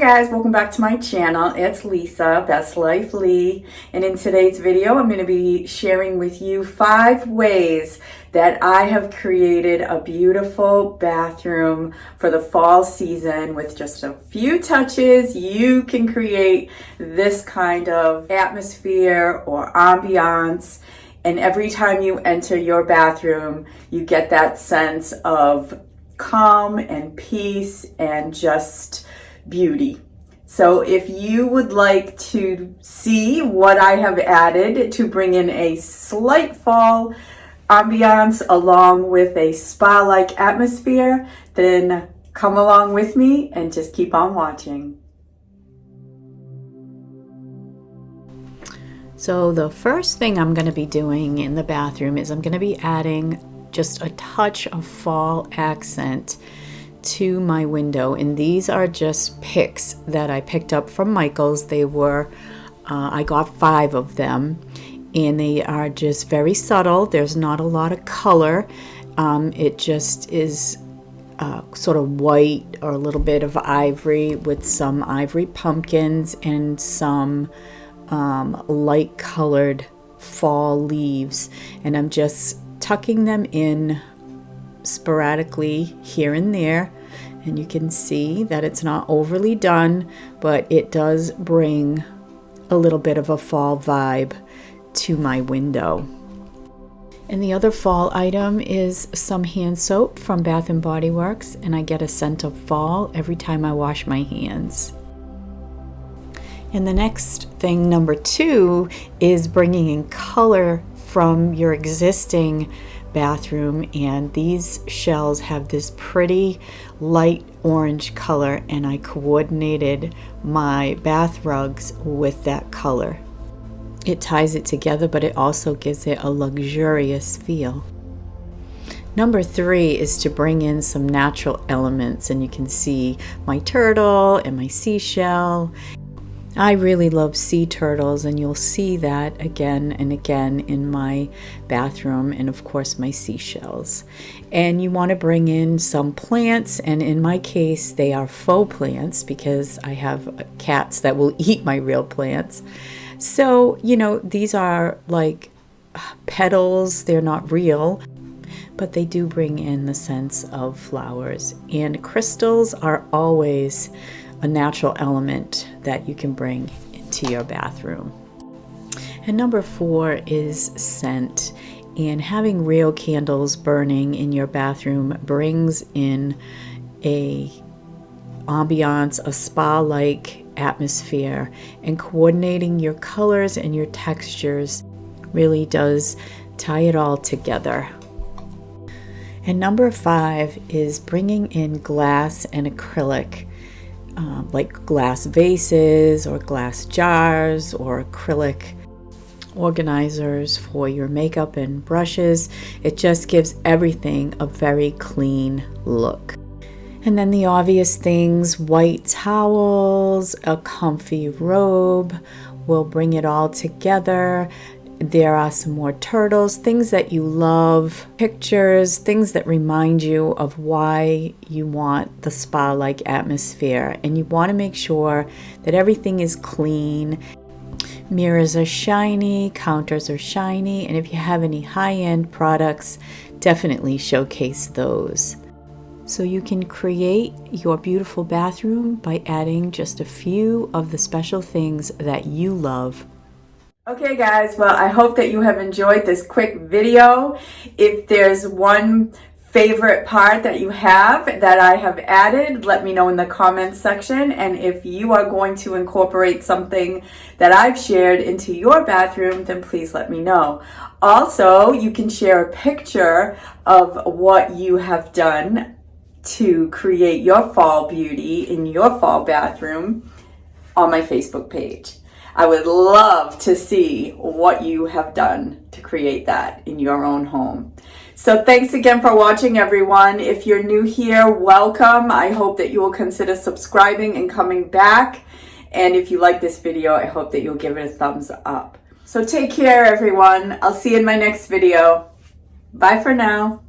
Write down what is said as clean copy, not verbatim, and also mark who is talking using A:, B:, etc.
A: guys, welcome back to my channel. It's Lisa, Best Life Lee, and in today's video I'm going to be sharing with you 5 ways that I have created a beautiful bathroom for the fall season. With just a few touches, you can create this kind of atmosphere or ambiance, and every time you enter your bathroom, you get that sense of calm and peace and just beauty. So if you would like to see what I have added to bring in a slight fall ambiance along with a spa-like atmosphere, then come along with me and just keep on watching. So the first thing I'm going to be doing in the bathroom is I'm going to be adding just a touch of fall accent to my window, and these are just picks that I picked up from Michael's. They were I got 5 of them, and they are just very subtle. There's not a lot of color. It just is sort of white or a little bit of ivory with some ivory pumpkins and some light colored fall leaves, and I'm just tucking them in sporadically here and there, and you can see that it's not overly done, but it does bring a little bit of a fall vibe to my window. And the other fall item is some hand soap from Bath & Body Works, and I get a scent of fall every time I wash my hands. And the next thing, number 2, is bringing in color from your existing bathroom, and these shells have this pretty light orange color, and I coordinated my bath rugs with that color. It ties it together, but it also gives it a luxurious feel. Number 3 is to bring in some natural elements, and you can see my turtle and my seashell. I really love sea turtles, and you'll see that again and again in my bathroom, and of course my seashells. And you want to bring in some plants, and in my case they are faux plants because I have cats that will eat my real plants. So, you know, these are like petals, they're not real, but they do bring in the sense of flowers. And crystals are always a natural element that you can bring into your bathroom. And number 4 is scent. And having real candles burning in your bathroom brings in a ambiance, a spa-like atmosphere, and coordinating your colors and your textures really does tie it all together. And number 5 is bringing in glass and acrylic. Like glass vases or glass jars or acrylic organizers for your makeup and brushes. It just gives everything a very clean look. And then the obvious things, white towels, a comfy robe, will bring it all together. There are some more turtles, things that you love, pictures, things that remind you of why you want the spa-like atmosphere. And you want to make sure that everything is clean. Mirrors are shiny, counters are shiny, and if you have any high-end products, definitely showcase those. So you can create your beautiful bathroom by adding just a few of the special things that you love. Okay guys, well, I hope that you have enjoyed this quick video. If there's one favorite part that you have that I have added, let me know in the comments section. And if you are going to incorporate something that I've shared into your bathroom, then please let me know. Also, you can share a picture of what you have done to create your fall beauty in your fall bathroom on my Facebook page. I would love to see what you have done to create that in your own home. So thanks again for watching, everyone. If you're new here, welcome. I hope that you will consider subscribing and coming back. And if you like this video, I hope that you'll give it a thumbs up. So take care, everyone. I'll see you in my next video. Bye for now.